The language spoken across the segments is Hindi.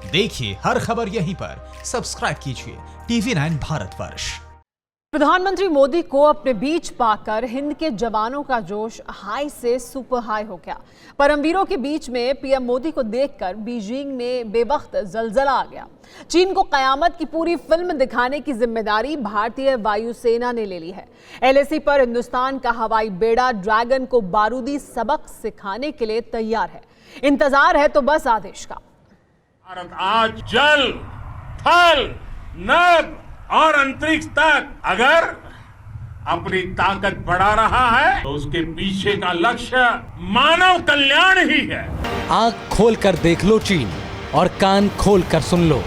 देखिए हर खबर यहीं पर, सब्सक्राइब कीजिए TV9 भारतवर्ष। प्रधानमंत्री मोदी को अपने बीच पाकर हिंद के जवानों का जोश हाई से सुपर हाई हो गया। परमवीरों के बीच में पीएम मोदी को देखकर बीजिंग में बेवक्त जलजला आ गया। चीन को कयामत की पूरी फिल्म दिखाने की जिम्मेदारी भारतीय वायुसेना ने ले ली है। LAC पर हिंदुस्तान का हवाई बेड़ा ड्रैगन को बारूदी सबक सिखाने के लिए तैयार है। इंतजार है तो बस आदेश का। भारत आज जल, थल, नभ और अंतरिक्ष तक अगर अपनी ताकत बढ़ा रहा है तो उसके पीछे का लक्ष्य मानव कल्याण ही है। आंख खोल कर देख लो चीन और कान खोल कर सुन लो,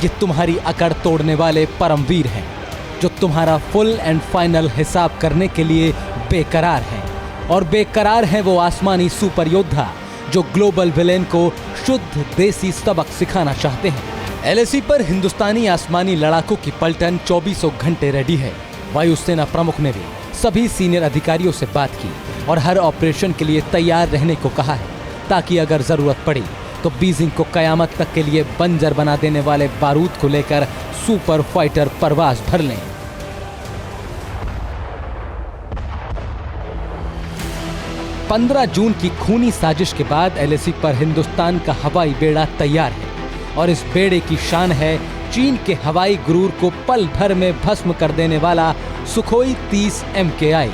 ये तुम्हारी अकड़ तोड़ने वाले परमवीर हैं, जो तुम्हारा फुल एंड फाइनल हिसाब करने के लिए बेकरार हैं। और बेकरार हैं वो आसमानी सुपर योद्धा जो ग्लोबल विलेन को शुद्ध देसी सबक सिखाना चाहते हैं। LAC पर हिंदुस्तानी आसमानी लड़ाकों की पलटन 24 घंटे रेडी है। वायुसेना प्रमुख ने भी सभी सीनियर अधिकारियों से बात की और हर ऑपरेशन के लिए तैयार रहने को कहा है, ताकि अगर जरूरत पड़ी तो बीजिंग को कयामत तक के लिए बंजर बना देने वाले बारूद को लेकर सुपर फाइटर परवाज भर लें। पंद्रह जून की खूनी साजिश के बाद LAC पर हिंदुस्तान का हवाई बेड़ा तैयार है और इस बेड़े की शान है चीन के हवाई गुरूर को पल भर में भस्म कर देने वाला सुखोई 30 MKI।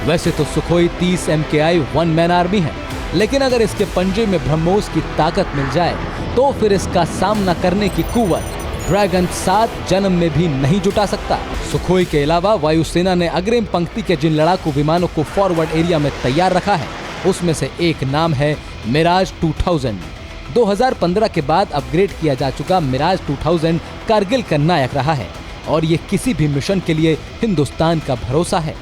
वैसे तो Sukhoi 30 MKI one man army है, लेकिन अगर इसके पंजे में ब्रह्मोस की ताकत मिल जाए तो फिर इसका सामना करने की कुव्वत ड्रैगन 7 जन्म में भी नहीं जुटा सकता। सुखोई के अलावा वायुसेना ने अग्रिम पंक्ति के जिन लड़ाकू विमानों को फॉरवर्ड एरिया में तैयार रखा है, उसमें से एक नाम है मिराज 2000। 2015 के बाद अपग्रेड किया जा चुका मिराज 2000 कारगिल का नायक रहा है और ये किसी भी मिशन के लिए हिंदुस्तान का भरोसा है।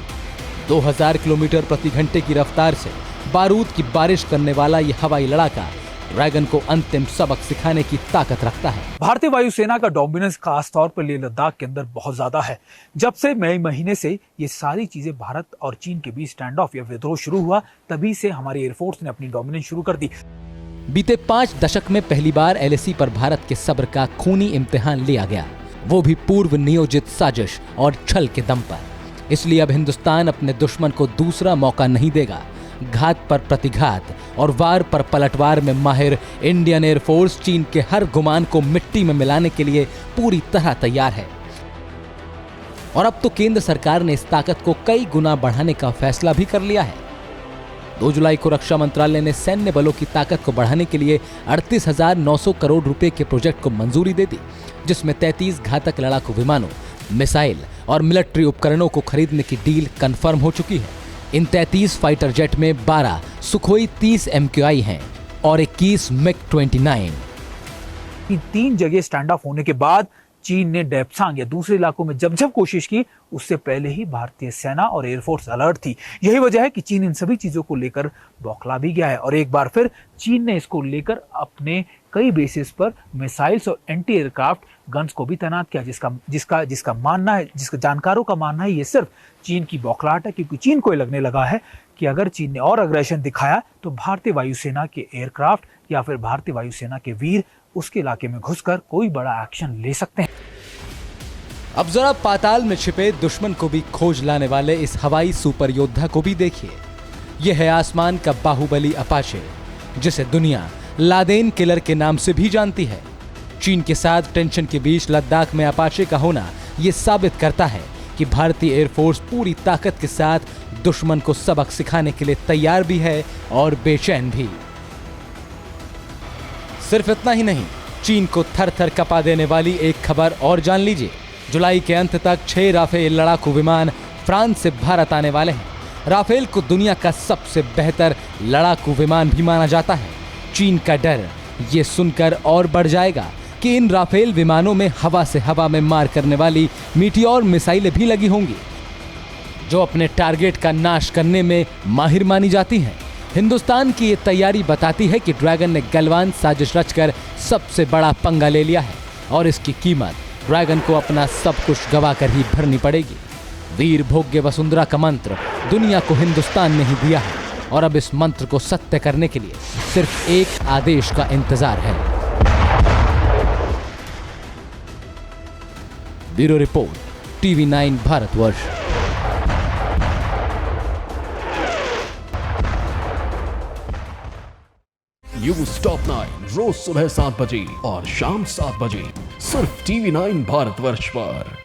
2000 किलोमीटर प्रति घंटे की रफ्तार से बारूद की बारिश करने वाला ये हवाई लड़ाका ड्रैगन को अंतिम सबक सिखाने की ताकत रखता है। भारतीय वायुसेना का डोमिनेंस खास तौर पर लेह लद्दाख के अंदर बहुत ज्यादा है। जब से मई महीने से ये सारी चीजें भारत और चीन के बीच स्टैंड ऑफ या विद्रोह शुरू हुआ, तभी से हमारी एयरफोर्स ने अपनी डोमिनेंस शुरू कर दी। बीते 5 दशक में पहली बार LAC पर भारत के सब्र का खूनी इम्तिहान लिया गया, वो भी पूर्व नियोजित साजिश और छल के दम पर। इसलिए अब हिंदुस्तान अपने दुश्मन को दूसरा मौका नहीं देगा। घात पर प्रतिघात और वार पर पलटवार में माहिर इंडियन एयरफोर्स चीन के हर गुमान को मिट्टी में मिलाने के लिए पूरी तरह तैयार है। और अब तो केंद्र सरकार ने इस ताकत को कई गुना बढ़ाने का फैसला भी कर लिया है। 2 जुलाई को रक्षा मंत्रालय ने सैन्य बलों की ताकत को बढ़ाने के लिए 38,900 करोड़ रुपए के प्रोजेक्ट को मंजूरी दे दी, जिसमें 33 घातक लड़ाकू विमानों, मिसाइल और मिलिट्री उपकरणों को खरीदने की डील कंफर्म हो चुकी है। इन 33 फाइटर जेट में 12 सुखोई 30 MKI हैं और 21 MiG-29। इन 3 जगह स्टैंड ऑफ होने के बाद चीन ने डेप्सांग या दूसरे इलाकों में जब कोशिश की, उससे पहले ही भारतीय सेना और एयरफोर्स अलर्ट थी। यही वजह है कि चीन इन सभी चीजों को लेकर बौखला भी गया है और एक बार फिर चीन ने इसको लेकर अपने कई बेसिस पर मिसाइल्स और एंटी एयरक्राफ्ट गन्स को भी तैनात किया, जिसका मानना है, जिसका जानकारों का मानना है, ये सिर्फ चीन की बौखलाहट है, क्योंकि चीन को लगने लगा है कि अगर चीन ने और अग्रेशन दिखाया तो भारतीय वायुसेना के एयरक्राफ्ट या फिर भारतीय वायुसेना के वीर उसके इलाके में घुसकर कोई बड़ा एक्शन ले सकते हैं। अब जरा पाताल में छिपे दुश्मन को भी खोज लाने वाले इस हवाई सुपर योद्धा को भी देखिए। यह है आसमान का बाहुबली अपाचे, जिसे दुनिया लादेन किलर के नाम से भी जानती है। चीन के साथ टेंशन के बीच लद्दाख में अपाचे का होना यह साबित करता है कि भारतीय एयरफोर्स पूरी ताकत के साथ दुश्मन को सबक सिखाने के लिए तैयार भी है और बेचैन भी। सिर्फ इतना ही नहीं, चीन को थर थर कपा देने वाली एक खबर और जान लीजिए। जुलाई के अंत तक 6 राफेल लड़ाकू विमान फ्रांस से भारत आने वाले हैं। राफेल को दुनिया का सबसे बेहतर लड़ाकू विमान भी माना जाता है। चीन का डर ये सुनकर और बढ़ जाएगा कि इन राफेल विमानों में हवा से हवा में मार करने वाली मीटियोर मिसाइलें भी लगी होंगी, जो अपने टारगेट का नाश करने में माहिर मानी जाती हैं। हिंदुस्तान की ये तैयारी बताती है कि ड्रैगन ने गलवान साजिश रचकर सबसे बड़ा पंगा ले लिया है और इसकी कीमत ड्रैगन को अपना सब कुछ गवा कर ही भरनी पड़ेगी। वीर भोग्य वसुंधरा का मंत्र दुनिया को हिंदुस्तान ने ही दिया है और अब इस मंत्र को सत्य करने के लिए सिर्फ एक आदेश का इंतजार है। Bureau report, TV9 Bharatvarsh. News top 9 रोज सुबह 7 बजे और शाम 7 बजे सिर्फ TV9 भारतवर्ष पर।